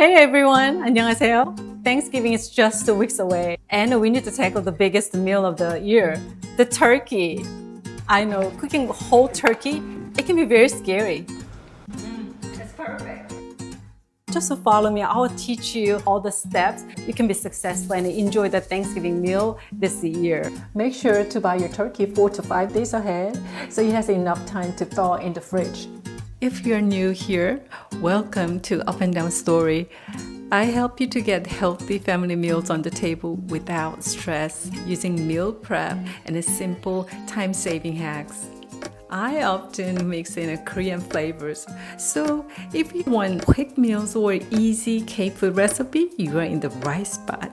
Hey everyone, 안녕하세요. Thanksgiving is just 2 weeks away and we need to tackle the biggest meal of the year, the turkey. I know, cooking whole turkey, it can be very scary. It's perfect. Just to follow me, I will teach you all the steps you can be successful and enjoy the Thanksgiving meal this year. Make sure to buy your turkey 4 to 5 days ahead so it has enough time to thaw in the fridge. If you're new here, welcome to Up and Down Story. I help you to get healthy family meals on the table without stress using meal prep and simple time-saving hacks. I often mix in Korean flavors, so if you want quick meals or easy K-food recipe, you are in the right spot.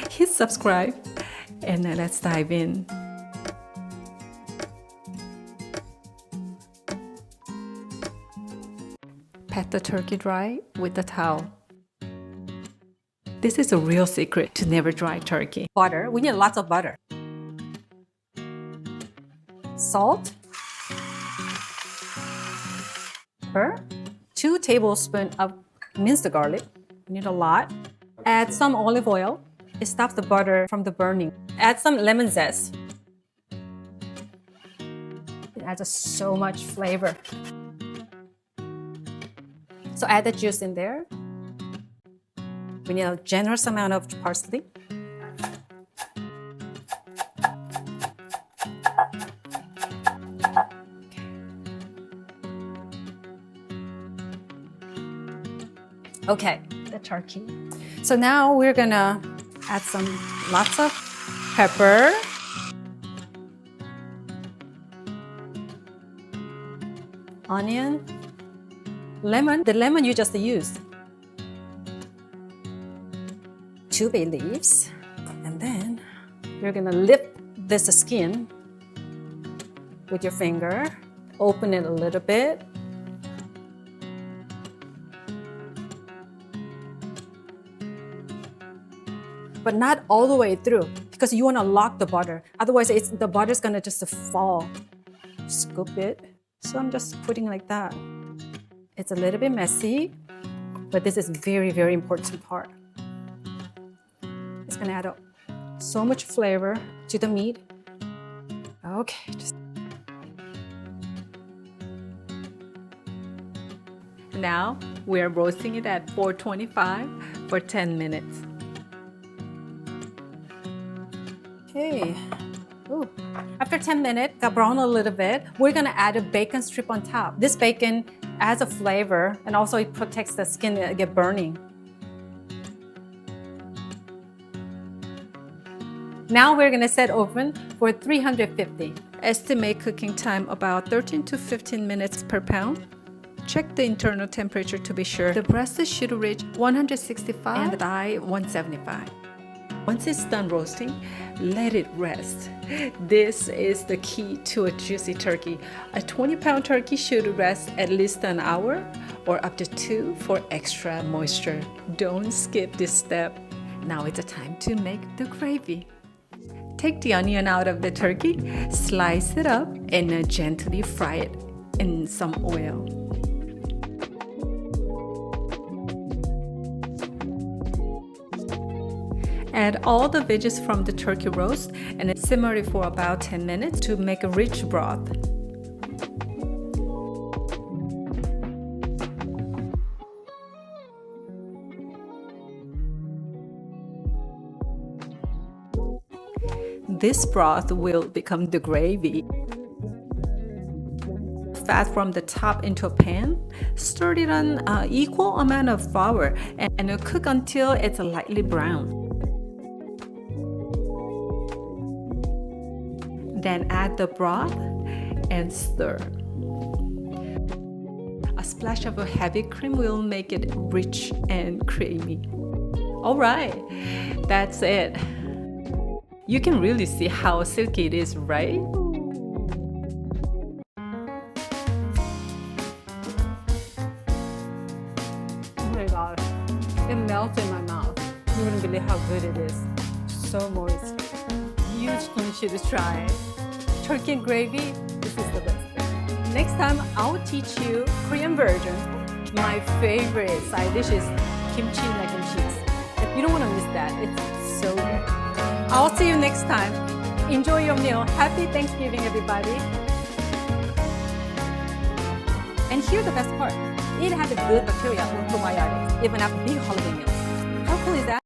Hit subscribe and let's dive in. Pat the turkey dry with the towel. This is a real secret to never dry turkey. Butter, we need lots of butter. Salt. Pepper. 2 tablespoons of minced garlic. We need a lot. Add some olive oil. It stops the butter from the burning. Add some lemon zest. It adds so much flavor. So add the juice in there. We need a generous amount of parsley. Okay, the turkey. So now we're gonna add lots of pepper. Onion. Lemon, the lemon you just used. 2 bay leaves. And then you're gonna lift this skin with your finger. Open it a little bit. But not all the way through because you wanna lock the butter. Otherwise, the butter's gonna just fall. Scoop it. So I'm just putting like that. It's a little bit messy, but this is very, very important part. It's gonna add up so much flavor to the meat. Okay, Now we're roasting it at 425 for 10 minutes. Okay. Ooh. After 10 minutes, got brown a little bit, we're gonna add a bacon strip on top. This bacon adds a flavor and also it protects the skin that get burning. Now we're gonna set oven for 350. Estimate cooking time about 13 to 15 minutes per pound. Check the internal temperature to be sure. The breast should reach 165 and the thigh 175. Once it's done roasting, let it rest. This is the key to a juicy turkey. A 20-pound turkey should rest at least an hour or up to 2 for extra moisture. Don't skip this step. Now it's time to make the gravy. Take the onion out of the turkey, slice it up, and gently fry it in some oil. Add all the veggies from the turkey roast and simmer it for about 10 minutes to make a rich broth. This broth will become the gravy. Fat from the top into a pan, stir it on equal amount of flour and cook until it's lightly brown. Then add the broth and stir. A splash of a heavy cream will make it rich and creamy. All right, that's it. You can really see how silky it is, right? Oh my gosh, it melts in my mouth. You wouldn't believe how good it is. So moist. You should try. Turkey and gravy, this is the best. Next time, I'll teach you Korean version. My favorite side dish is kimchi mac and cheese. You don't want to miss that. It's so good. I'll see you next time. Enjoy your meal. Happy Thanksgiving, everybody. And here's the best part. It has a good bacteria or probiotics, even after big holiday meals. How cool is that?